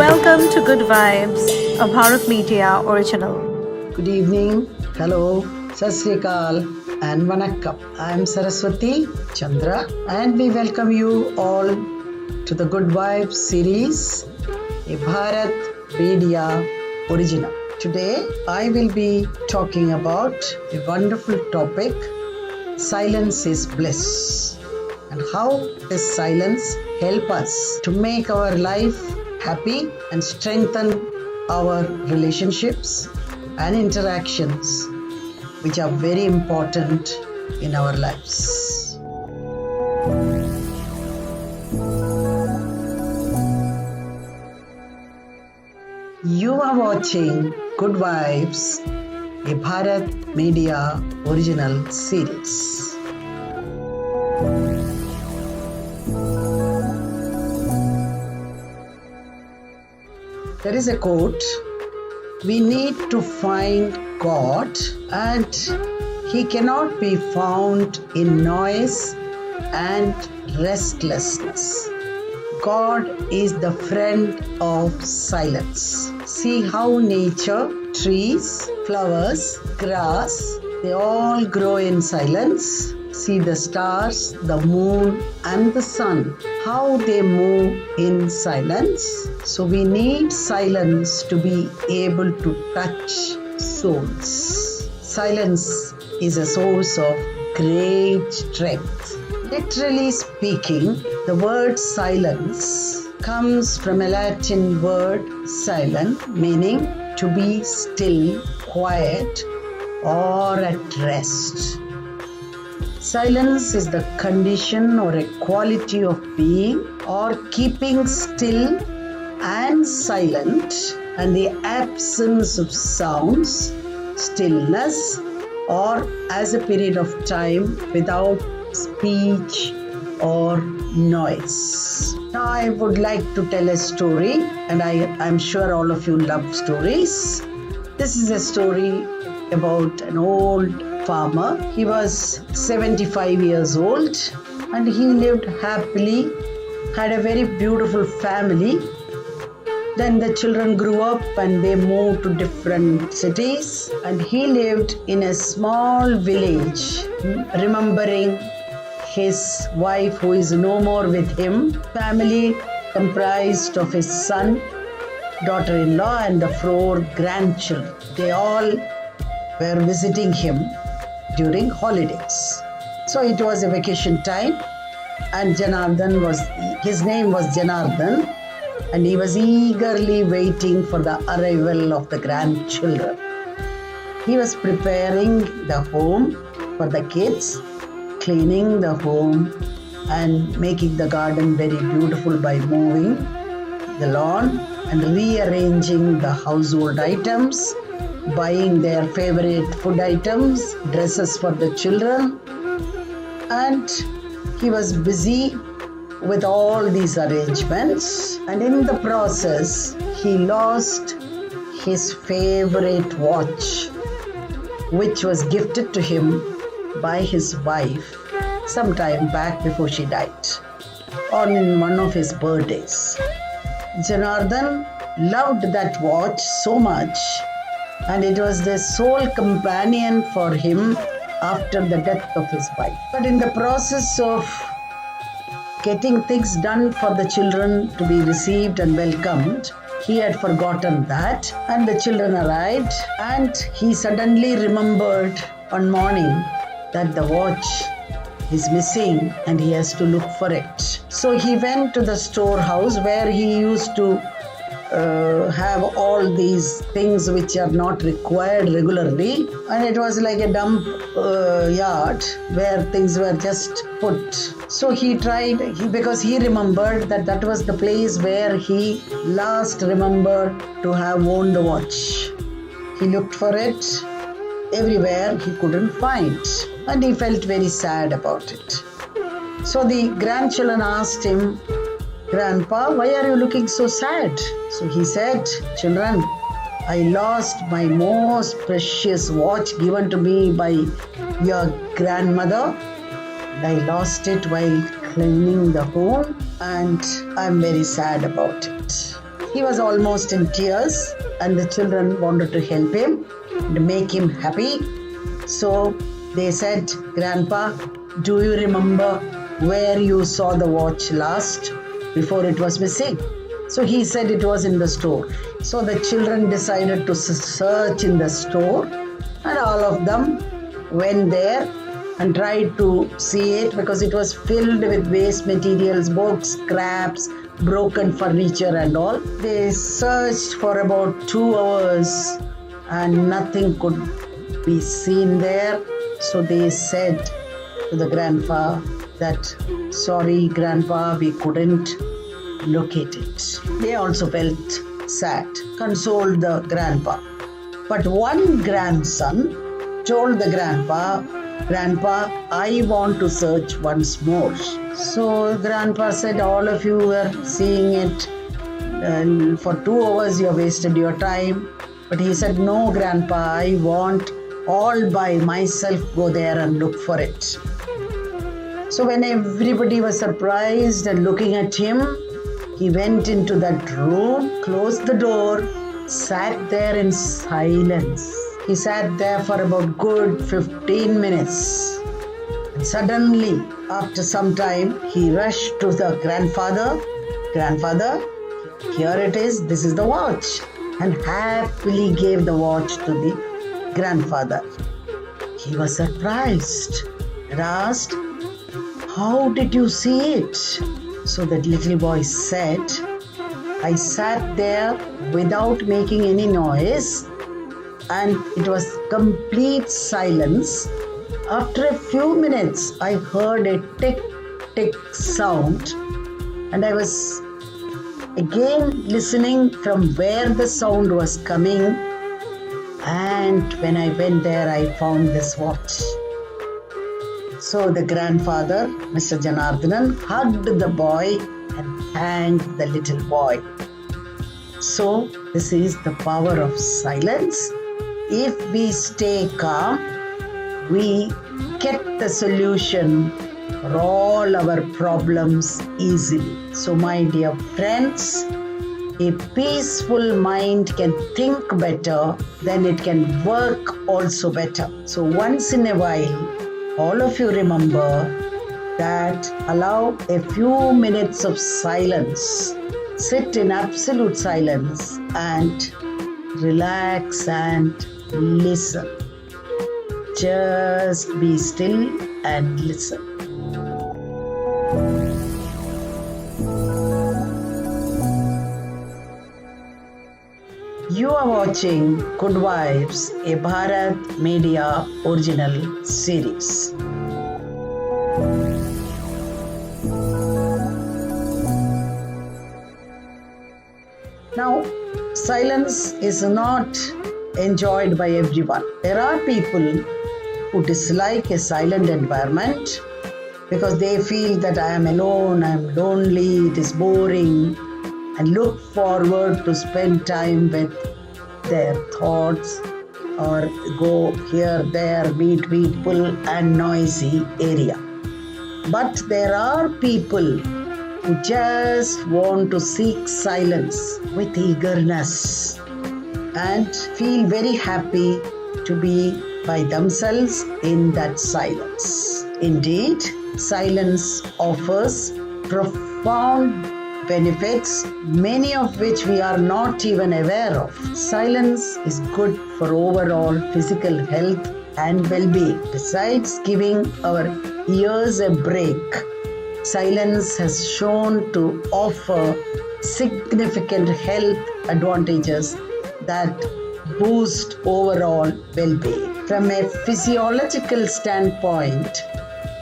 Welcome to Good Vibes, a Bharat Media original. Good evening, hello, Sasrikal and Vanakkam. I am Saraswathi Chandra and we welcome you all to the Good Vibes series, a Bharat Media original. Today I will be talking about a wonderful topic, silence is bliss, and how does silence help us to make our life happy and strengthen our relationships and interactions, which are very important in our lives. You are watching Good Vibes, a Bharat Media original series. There is a quote, we need to find God and He cannot be found in noise and restlessness. God is the friend of silence. See how nature, trees, flowers, grass, they all grow in silence. See the stars, the moon and the sun, how they move in silence. So we need silence to be able to touch souls. Silence is a source of great strength. Literally speaking, the word silence comes from a Latin word silent, meaning to be still, quiet or at rest. Silence is the condition or a quality of being or keeping still and silent, and the absence of sounds, stillness, or as a period of time without speech or noise. Now I would like to tell a story, and I'm sure all of you love stories. This is a story about an old farmer. He was 75 years old and he lived happily, had a very beautiful family. Then the children grew up and they moved to different cities, and he lived in a small village, remembering his wife who is no more with him. Family comprised of his son, daughter-in-law and the 4 grandchildren. They all were visiting him during holidays. So it was a vacation time, and his name was Janardhan, and he was eagerly waiting for the arrival of the grandchildren. He was preparing the home for the kids, cleaning the home and making the garden very beautiful by mowing the lawn and rearranging the household items, buying their favorite food items, dresses for the children, and he was busy with all these arrangements, and in the process he lost his favorite watch, which was gifted to him by his wife some time back before she died, on one of his birthdays. Janardhan loved that watch so much, and it was the sole companion for him after the death of his wife. But in the process of getting things done for the children to be received and welcomed, he had forgotten that, and the children arrived, and he suddenly remembered one morning that the watch is missing and he has to look for it. So he went to the storehouse where he used to have all these things which are not required regularly, and it was like a dump yard where things were just put. So he tried, because he remembered that was the place where he last remembered to have worn the watch. He looked for it everywhere, he couldn't find, and he felt very sad about it. So the grandchildren asked him, "Grandpa, why are you looking so sad?" So he said, "Children, I lost my most precious watch given to me by your grandmother. I lost it while cleaning the home, and I'm very sad about it." He was almost in tears, and the children wanted to help him to make him happy. So they said, "Grandpa, do you remember where you saw the watch last before it was missing?" So he said it was in the store. So the children decided to search in the store, and all of them went there and tried to see it, because it was filled with waste materials, books, scraps, broken furniture and all. They searched for about 2 hours and nothing could be seen there. So they said to the grandpa that, "Sorry, Grandpa, we couldn't locate it." They also felt sad, consoled the grandpa. But one grandson told the grandpa, "Grandpa, I want to search once more." So grandpa said, "All of you were seeing it, and for 2 hours you wasted your time." But he said, "No, Grandpa, I want all by myself go there and look for it." So when everybody was surprised and looking at him, he went into that room, closed the door, sat there in silence. He sat there for about good 15 minutes. And suddenly, after some time, he rushed to the grandfather. "Grandfather, here it is, this is the watch," and happily gave the watch to the grandfather. He was surprised and asked, "How did you see it?" So that little boy said, "I sat there without making any noise, and it was complete silence. After a few minutes, I heard a tick-tick sound, and I was again listening from where the sound was coming, and when I went there, I found this watch." So the grandfather, Mr. Janardhanan, hugged the boy and thanked the little boy. So this is the power of silence. If we stay calm, we get the solution for all our problems easily. So my dear friends, a peaceful mind can think better, then it can work also better. So once in a while, all of you remember that allow a few minutes of silence. Sit in absolute silence and relax and listen. Just be still and listen. You are watching Good Vibes, a Bharat Media original series. Now, silence is not enjoyed by everyone. There are people who dislike a silent environment because they feel that I am alone, I am lonely, it is boring, and look forward to spend time with their thoughts or go here, there, meet people and noisy area. But there are people who just want to seek silence with eagerness and feel very happy to be by themselves in that silence. Indeed, silence offers profound benefits, many of which we are not even aware of. Silence is good for overall physical health and well-being. Besides giving our ears a break, silence has shown to offer significant health advantages that boost overall well-being. From a physiological standpoint,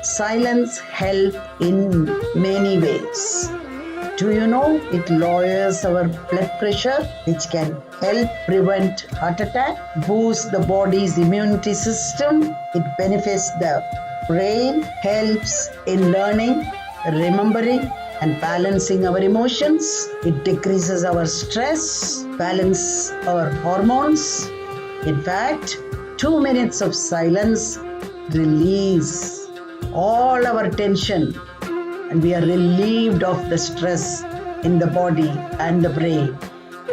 silence helps in many ways. Do you know it lowers our blood pressure, which can help prevent heart attack, boost the body's immunity system. It benefits the brain, helps in learning, remembering, and balancing our emotions. It decreases our stress, balance our hormones. In fact, 2 minutes of silence release all our tension, and we are relieved of the stress in the body and the brain,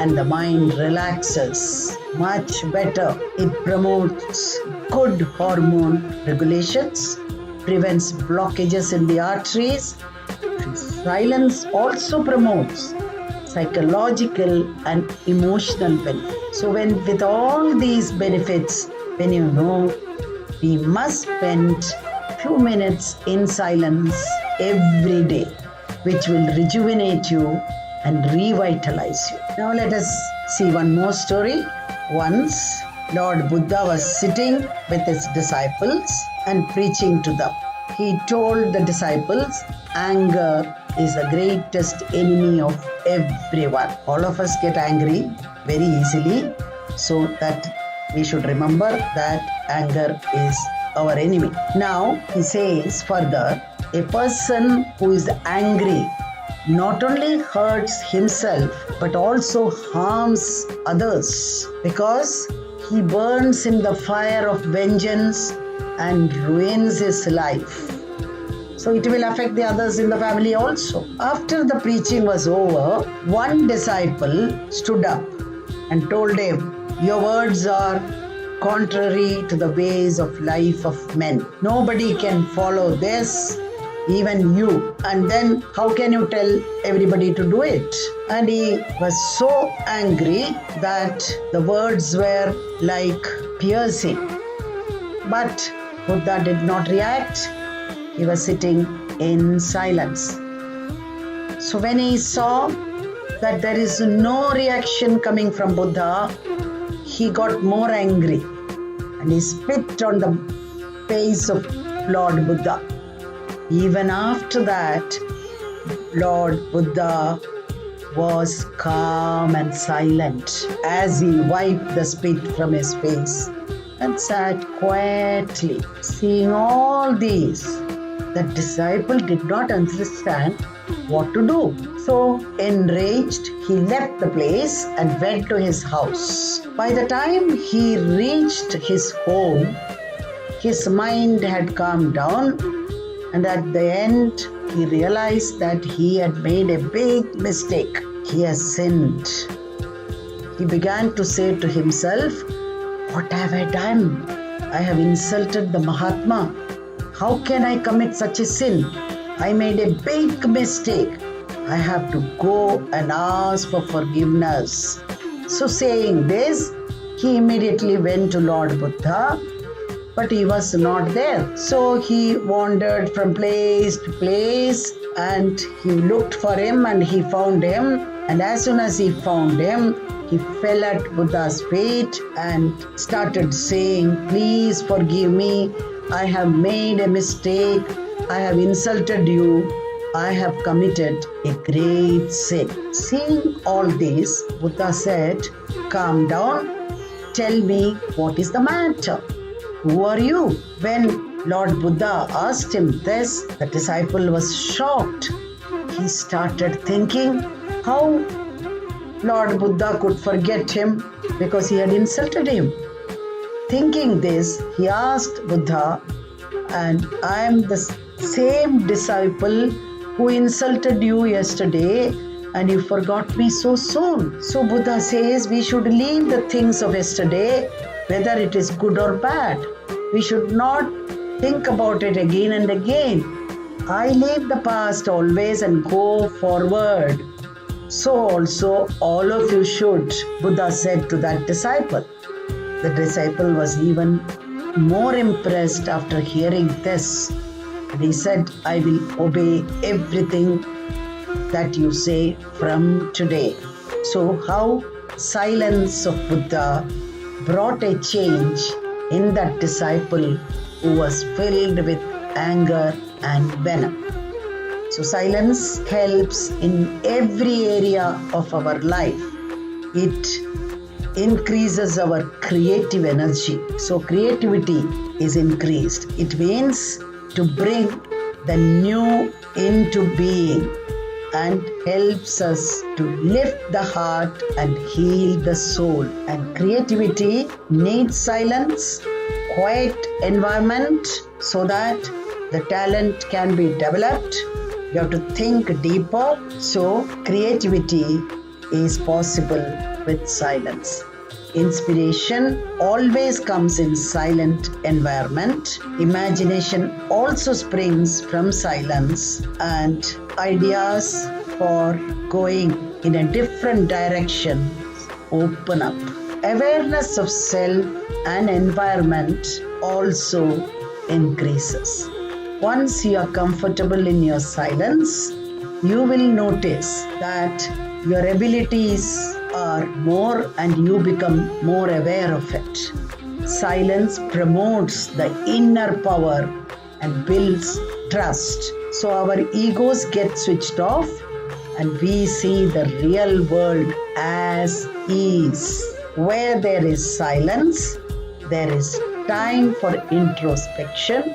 and the mind relaxes much better. It promotes good hormone regulations, prevents blockages in the arteries, and silence also promotes psychological and emotional benefits. So with all these benefits, when you know, we must spend few minutes in silence every day, which will rejuvenate you and revitalize you. Now let us see one more story. Once Lord Buddha was sitting with his disciples and preaching to them. He told the disciples, anger is the greatest enemy of everyone. All of us get angry very easily, so that we should remember that anger is our enemy. Now he says further, a person who is angry not only hurts himself but also harms others, because he burns in the fire of vengeance and ruins his life. So it will affect the others in the family also. After the preaching was over, one disciple stood up and told him, your words are contrary to the ways of life of men. Nobody can follow this, even you. And then how can you tell everybody to do it? And he was so angry that the words were like piercing. But Buddha did not react. He was sitting in silence. So when he saw that there is no reaction coming from Buddha, he got more angry and he spit on the face of Lord Buddha. Even after that, Lord Buddha was calm and silent as he wiped the spit from his face and sat quietly. Seeing all these, the disciple did not understand what to do. So enraged, he left the place and went to his house. By the time he reached his home, his mind had calmed down, and at the end, he realized that he had made a big mistake. He has sinned. He began to say to himself, what have I done? I have insulted the Mahatma. How can I commit such a sin? I made a big mistake. I have to go and ask for forgiveness. So saying this, he immediately went to Lord Buddha, but he was not there. So he wandered from place to place and he looked for him and he found him. And as soon as he found him, he fell at Buddha's feet and started saying, please forgive me. I have made a mistake. I have insulted you. I have committed a great sin. Seeing all this, Buddha said, calm down. Tell me what is the matter. Who are you? When Lord Buddha asked him this, the disciple was shocked. He started thinking how Lord Buddha could forget him because he had insulted him. Thinking this, he asked Buddha, and I am the same disciple who insulted you yesterday and you forgot me so soon. So Buddha says we should leave the things of yesterday, whether it is good or bad. We should not think about it again and again. I leave the past always and go forward. So also all of you should, Buddha said to that disciple. The disciple was even more impressed after hearing this. And he said, I will obey everything that you say from today. So how silence of Buddha brought a change in that disciple who was filled with anger and venom. So silence helps in every area of our life. It increases our creative energy. So creativity is increased. It means to bring the new into being and helps us to lift the heart and heal the soul. And creativity needs silence, quiet environment so that the talent can be developed. You have to think deeper. So creativity is possible with silence. Inspiration always comes in silent environment. Imagination also springs from silence, and ideas for going in a different direction open up. Awareness of self and environment also increases. Once you are comfortable in your silence, you will notice that your abilities are more and you become more aware of it. Silence promotes the inner power and builds trust. So our egos get switched off and we see the real world as is. Where there is silence, there is time for introspection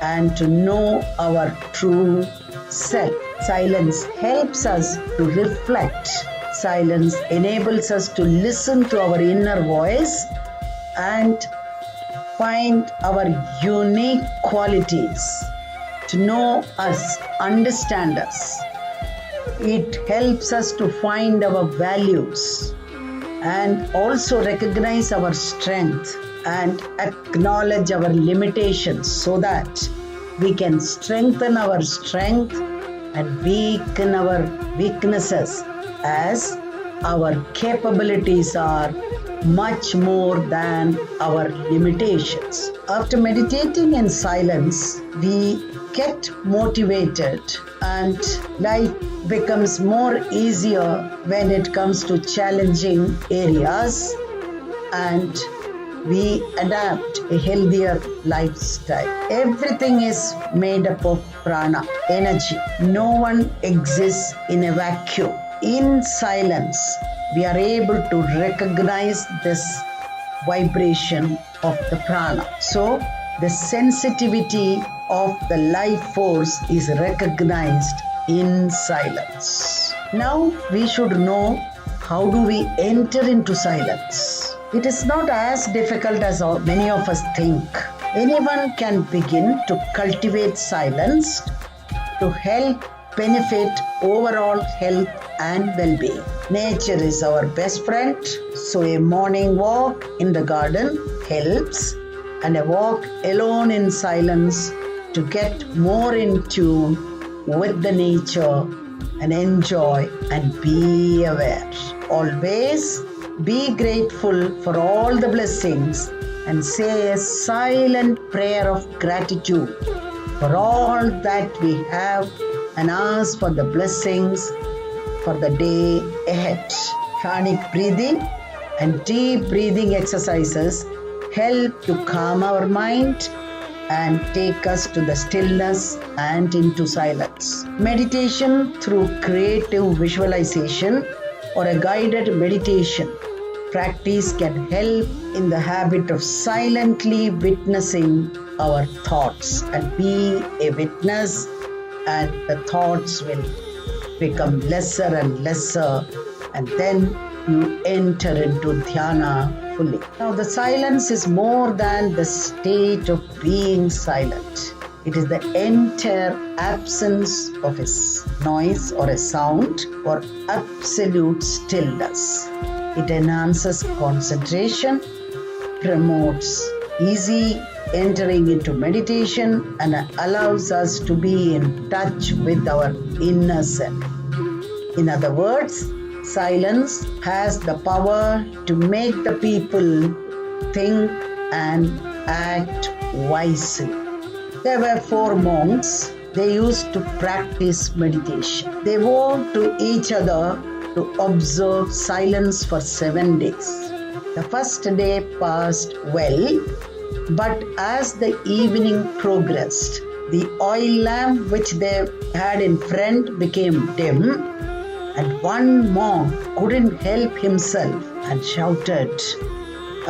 and to know our true self. Silence helps us to reflect. Silence enables us to listen to our inner voice and find our unique qualities, to know us, understand us. It helps us to find our values and also recognize our strength and acknowledge our limitations so that we can strengthen our strength and weaken our weaknesses, as our capabilities are much more than our limitations. After meditating in silence, we get motivated and life becomes more easier when it comes to challenging areas, and we adapt a healthier lifestyle. Everything is made up of prana, energy. No one exists in a vacuum. In silence, we are able to recognize this vibration of the prana. So, the sensitivity of the life force is recognized in silence. Now, we should know how do we enter into silence. It is not as difficult as many of us think. Anyone can begin to cultivate silence to help benefit overall health and well-being. Nature is our best friend, so a morning walk in the garden helps, and a walk alone in silence to get more in tune with the nature and enjoy and be aware. Always be grateful for all the blessings and say a silent prayer of gratitude for all that we have and ask for the blessings for the day ahead. Chronic breathing and deep breathing exercises help to calm our mind and take us to the stillness and into silence. Meditation through creative visualization or a guided meditation practice can help in the habit of silently witnessing our thoughts, and be a witness, and the thoughts will become lesser and lesser, and then you enter into dhyana fully. Now, the silence is more than the state of being silent. It is the entire absence of a noise or a sound or absolute stillness. It enhances concentration, promotes easy entering into meditation, and allows us to be in touch with our inner self. In other words, silence has the power to make the people think and act wisely. There were 4 monks. They used to practice meditation. They vowed to each other to observe silence for 7 days. The first day passed well, but as the evening progressed, the oil lamp which they had in front became dim, and one monk couldn't help himself and shouted,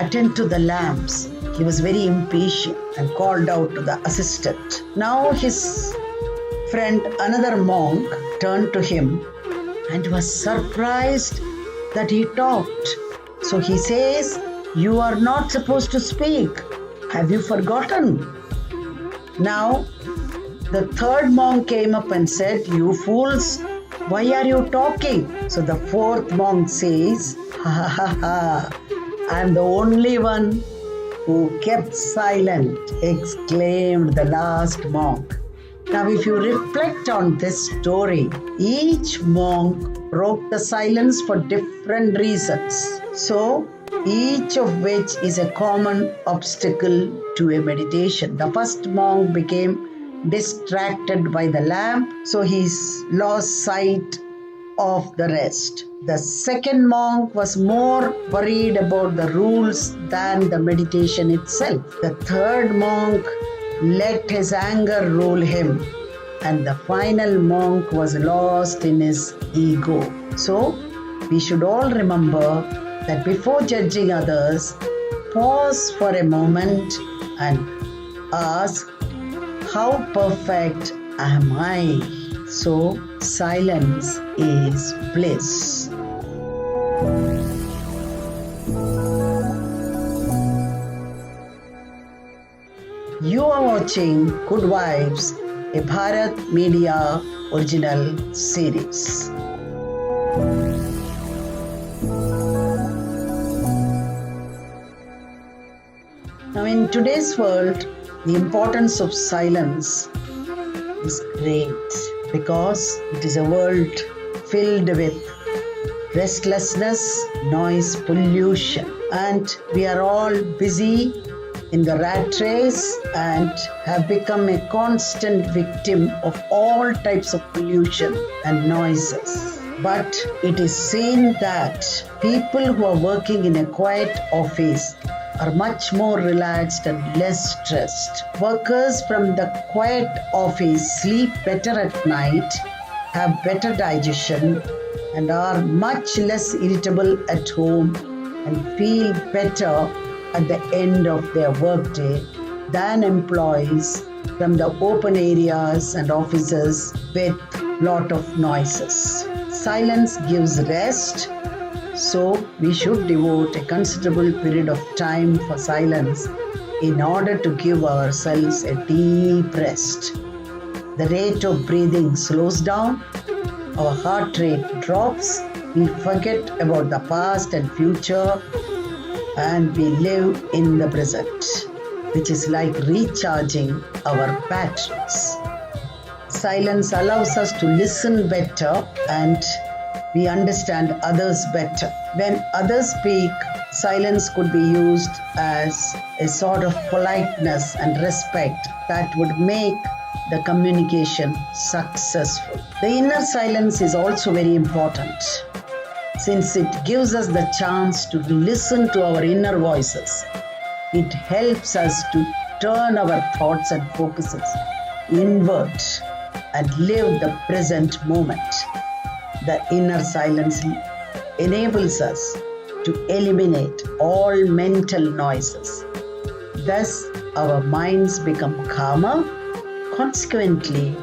"Attend to the lamps." He was very impatient and called out to the assistant. Now his friend, another monk, turned to him and was surprised that he talked. So he says, "You are not supposed to speak. Have you forgotten?" Now the third monk came up and said, "You fools, why are you talking?" So the fourth monk says, "Ha ha ha, I am the only one who kept silent," exclaimed the last monk. Now if you reflect on this story, each monk broke the silence for different reasons. So each of which is a common obstacle to a meditation. The first monk became distracted by the lamp, so he lost sight of the rest. The second monk was more worried about the rules than the meditation itself. The third monk let his anger rule him, and the final monk was lost in his ego. So we should all remember that before judging others, pause for a moment and ask, how perfect am I? So silence is bliss. You are watching Good Vibes, a Bharat Media original series. Now in today's world, the importance of silence is great because it is a world filled with restlessness, noise, pollution, and we are all busy in the rat race and have become a constant victim of all types of pollution and noises. But it is seen that people who are working in a quiet office are much more relaxed and less stressed. Workers from the quiet office sleep better at night, have better digestion, and are much less irritable at home and feel better at the end of their workday than employees from the open areas and offices with lot of noises. Silence gives rest, so we should devote a considerable period of time for silence in order to give ourselves a deep rest. The rate of breathing slows down, our heart rate drops, we forget about the past and future, and we live in the present, which is like recharging our batteries. Silence allows us to listen better and we understand others better. When others speak, silence could be used as a sort of politeness and respect that would make the communication successful. The inner silence is also very important, since it gives us the chance to listen to our inner voices. It helps us to turn our thoughts and focuses inward and live the present moment. The inner silence enables us to eliminate all mental noises. Thus, our minds become calmer. Consequently,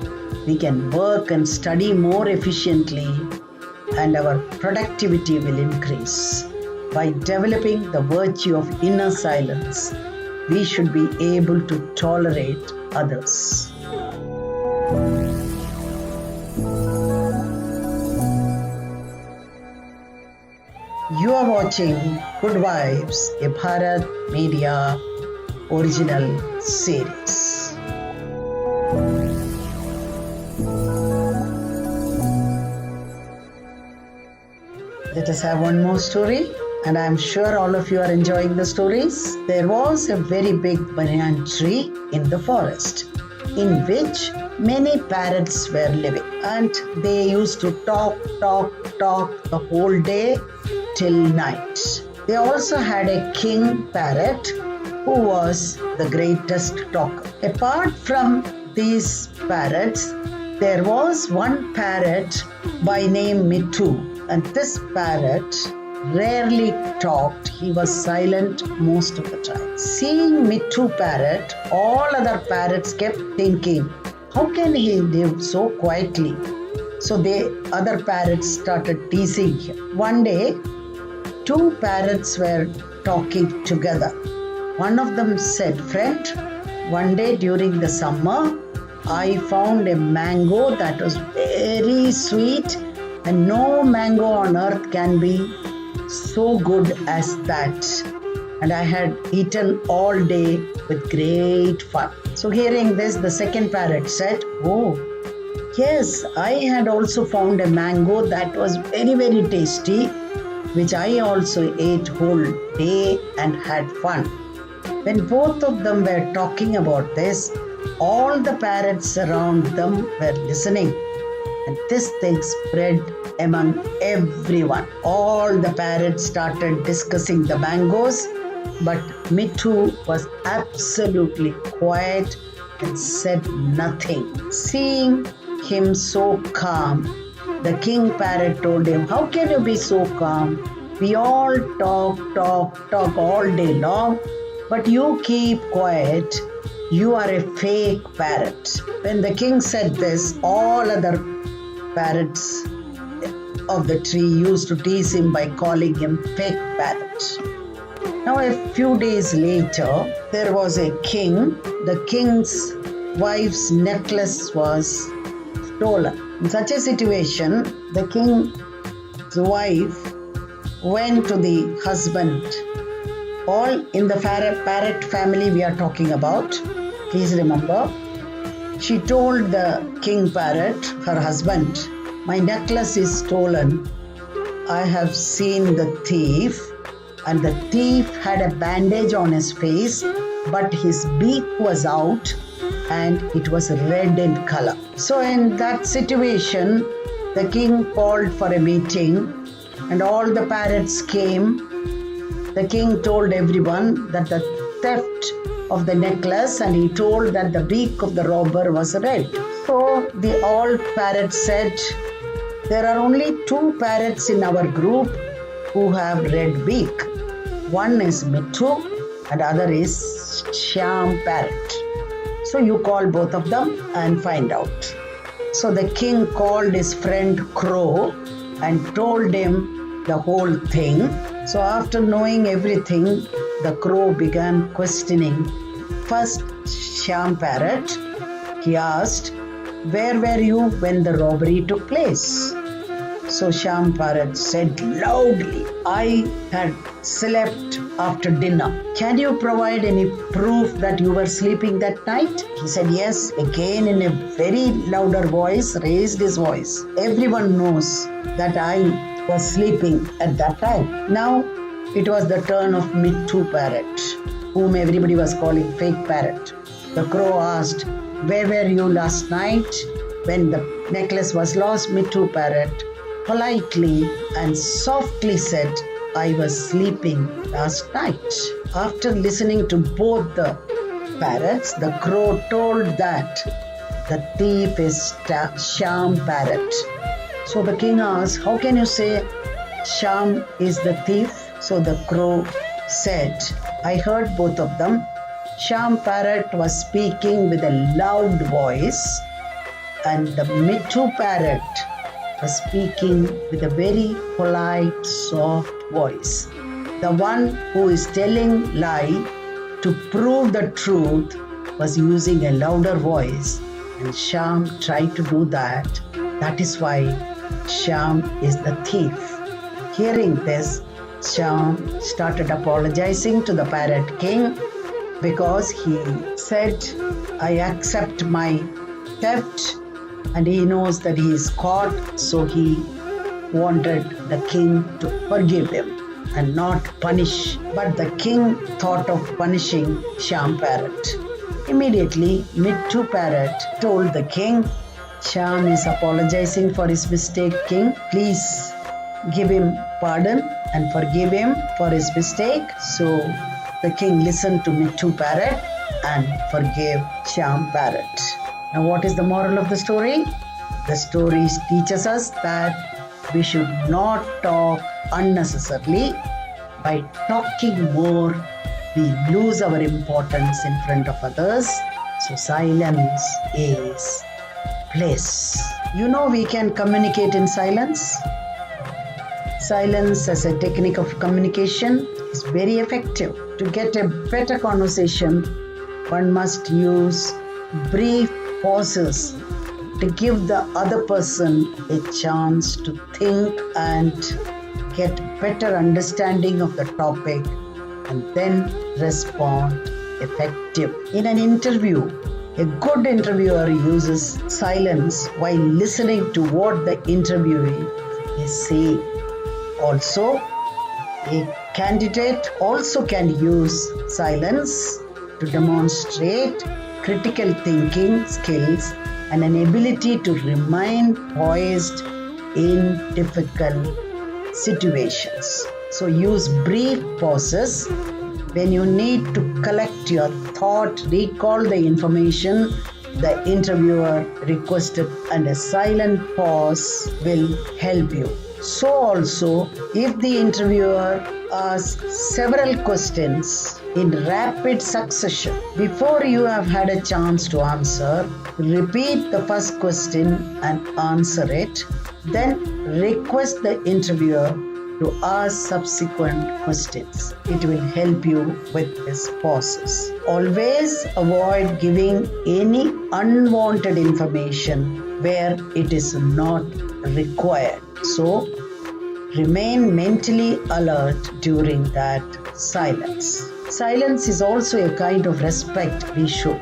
we can work and study more efficiently, and our productivity will increase. By developing the virtue of inner silence, we should be able to tolerate others. You are watching Good Vibes, a Bharat Media original series. Let us have one more story, and I am sure all of you are enjoying the stories. There was a very big banyan tree in the forest. in which many parrots were living, and they used to talk the whole day till night. They also had a king parrot who was the greatest talker. Apart from these parrots, there was one parrot by name Mittu, and this parrot rarely talked. He was silent most of the time. Seeing Mittu parrot, all other parrots kept thinking, how can he live so quietly? So the other parrots started teasing him. One day, two parrots were talking together. One of them said, friend, one day during the summer, I found a mango that was very sweet, and no mango on earth can be so good as that. And I had eaten all day with great fun. So hearing this, the second parrot said, oh, yes, I had also found a mango that was very, very tasty, which I also ate whole day and had fun. When both of them were talking about this, all the parrots around them were listening, and this thing spread among everyone. All the parrots started discussing the mangoes, but Mittu was absolutely quiet and said nothing. Seeing him so calm, the king parrot told him, how can you be so calm? We all talk all day long, but you keep quiet. You are a fake parrot. When the king said this, all other parrots of the tree used to tease him by calling him fake parrot. Now a few days later, there was a king. The king's wife's necklace was stolen. In such a situation, the king's wife went to the husband. All in the parrot family we are talking about. Please remember, she told the king parrot, her husband, my necklace is stolen. I have seen the thief, and the thief had a bandage on his face, but his beak was out and it was red in color. So in that situation, the king called for a meeting and all the parrots came. The king told everyone that the theft of the necklace, and he told that the beak of the robber was red. So the all parrots said, there are only two parrots in our group who have red beak. One is Mittu and other is Sham parrot. So you call both of them and find out. So the king called his friend Crow and told him the whole thing. So after knowing everything, the crow began questioning. First, Sham parrot, he asked, where were you when the robbery took place? So Sham parrot said loudly, I had slept after dinner. Can you provide any proof that you were sleeping that night? He said yes, again in a very louder voice, raised his voice. Everyone knows that I was sleeping at that time. Now it was the turn of Mittu parrot, whom everybody was calling fake parrot. The crow asked, where were you last night when the necklace was lost? Mittu parrot politely and softly said, I was sleeping last night. After listening to both the parrots, the crow told that the thief is Sham parrot. So the king asked, how can you say Sham is the thief? So the crow said, I heard both of them. Sham parrot was speaking with a loud voice, and the Mittu parrot was speaking with a very polite, soft voice. The one who is telling lie to prove the truth was using a louder voice, and Sham tried to do that. That is why Sham is the thief. Hearing this, Sham started apologizing to the parrot king because he said, I accept my theft, and he knows that he is caught, so he wanted the king to forgive him and not punish. But the king thought of punishing Sham parrot. Immediately, Mittu Parrot told the king, Shyam is apologizing for his mistake, king. Please give him pardon and forgive him for his mistake. So the king listened to Mittu Parrot and forgave Shyam Parrot. Now, what is the moral of the story? The story teaches us that we should not talk unnecessarily. By talking more, we lose our importance in front of others. So silence is bliss. You know, we can communicate in silence. Silence as a technique of communication is very effective. To get a better conversation, one must use brief pauses to give the other person a chance to think and get better understanding of the topic and then respond effective. In an interview, a good interviewer uses silence while listening to what the interviewee is saying. Also, a candidate also can use silence to demonstrate critical thinking skills and an ability to remain poised in difficult situations. So use brief pauses when you need to collect your thought, recall the information the interviewer requested, and a silent pause will help you. So also, if the interviewer asks several questions in rapid succession, before you have had a chance to answer, repeat the first question and answer it. Then request the interviewer to ask subsequent questions. It will help you with these pauses. Always avoid giving any unwanted information where it is not required. So, remain mentally alert during that silence. Silence is also a kind of respect we show.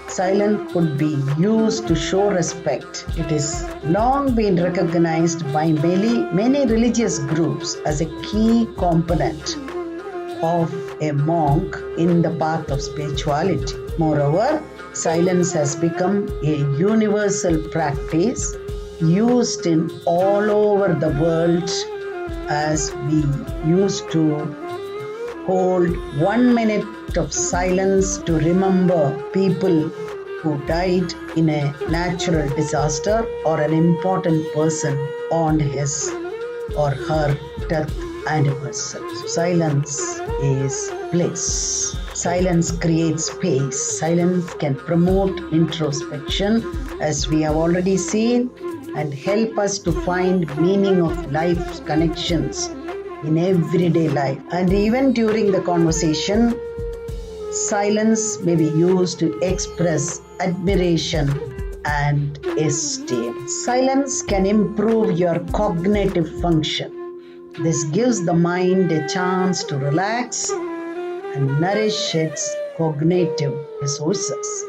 Silence could be used to show respect. It has long been recognized by many religious groups as a key component of a monk in the path of spirituality. Moreover, silence has become a universal practice used in all over the world, as we used to hold 1 minute of silence to remember people who died in a natural disaster or an important person on his or her death anniversary. Silence is bliss. Silence creates space. Silence can promote introspection, as we have already seen, and help us to find meaning of life's connections in everyday life. And even during the conversation, silence may be used to express admiration and esteem. Silence can improve your cognitive function. This gives the mind a chance to relax and nourish its cognitive resources.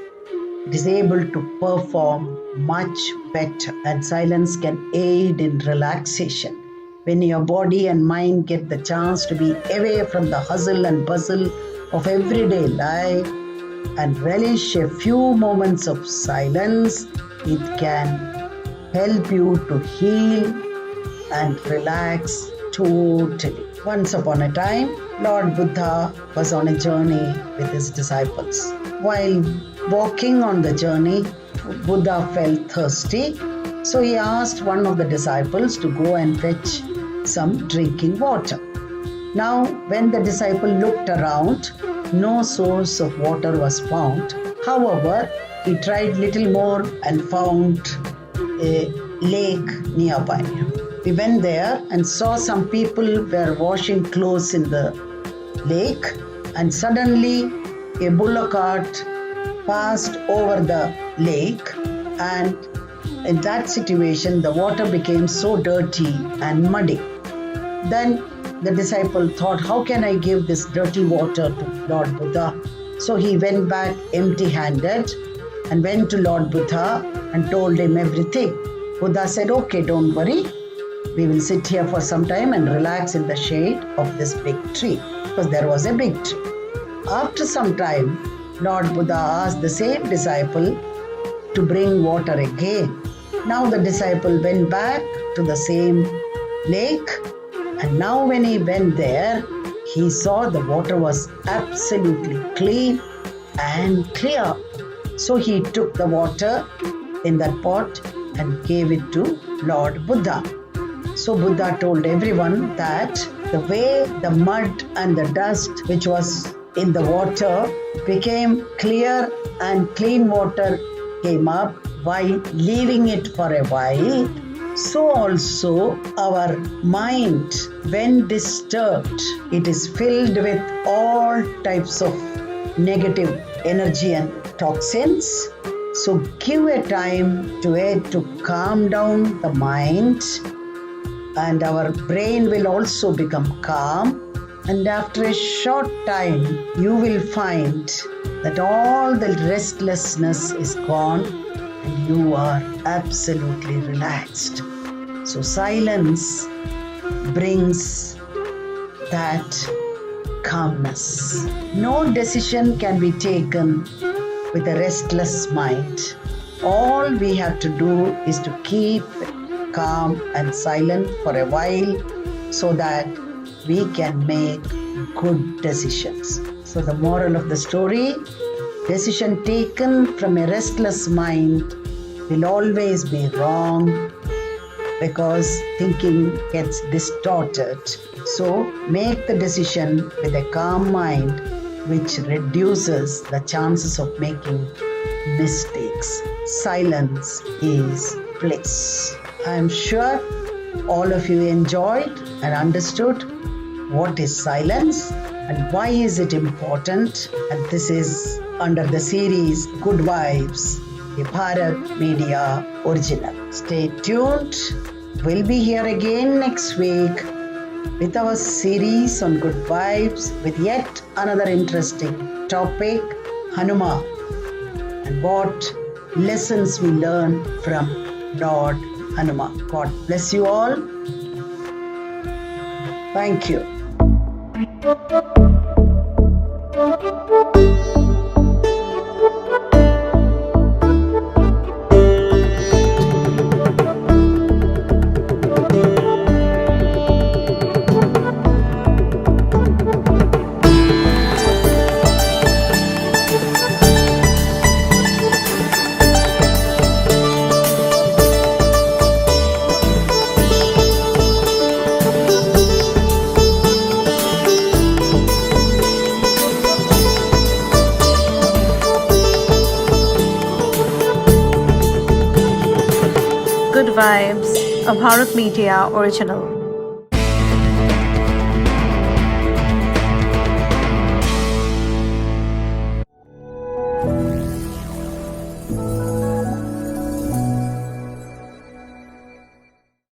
It is able to perform much better, and silence can aid in relaxation. When your body and mind get the chance to be away from the hustle and bustle of everyday life and relish a few moments of silence, it can help you to heal and relax totally. Once upon a time, Lord Buddha was on a journey with his disciples. While walking on the journey, Buddha felt thirsty, so he asked one of the disciples to go and fetch some drinking water. Now, when the disciple looked around, no source of water was found. However, he tried little more and found a lake nearby. We went there and saw some people were washing clothes in the lake, and suddenly a bullock cart passed over the lake, and in that situation the water became so dirty and muddy. Then the disciple thought, how can I give this dirty water to Lord Buddha? So he went back empty-handed and went to Lord Buddha and told him everything. Buddha said, okay, don't worry. We will sit here for some time and relax in the shade of this big tree, because there was a big tree. After some time, Lord Buddha asked the same disciple to bring water again. Now the disciple went back to the same lake, and now when he went there, he saw the water was absolutely clean and clear. So he took the water in that pot and gave it to Lord Buddha. So Buddha told everyone that the way the mud and the dust which was in the water became clear and clean water came up while leaving it for a while, so also our mind, when disturbed, it is filled with all types of negative energy and toxins. So give a time to it to calm down the mind, and our brain will also become calm. And after a short time, you will find that all the restlessness is gone and you are absolutely relaxed. So silence brings that calmness. No decision can be taken with a restless mind. All we have to do is to keep calm and silent for a while so that we can make good decisions. So the moral of the story, decision taken from a restless mind will always be wrong because thinking gets distorted. So make the decision with a calm mind, which reduces the chances of making mistakes. Silence is bliss. I am sure all of you enjoyed and understood what is silence and why is it important. And this is under the series Good Vibes, a Bharat Media original. Stay tuned. We'll be here again next week with our series on good vibes with yet another interesting topic, Hanuman, and what lessons we learn from Lord Hanuman. God bless you all. Thank you. Good Vibes, a Bharat Media original.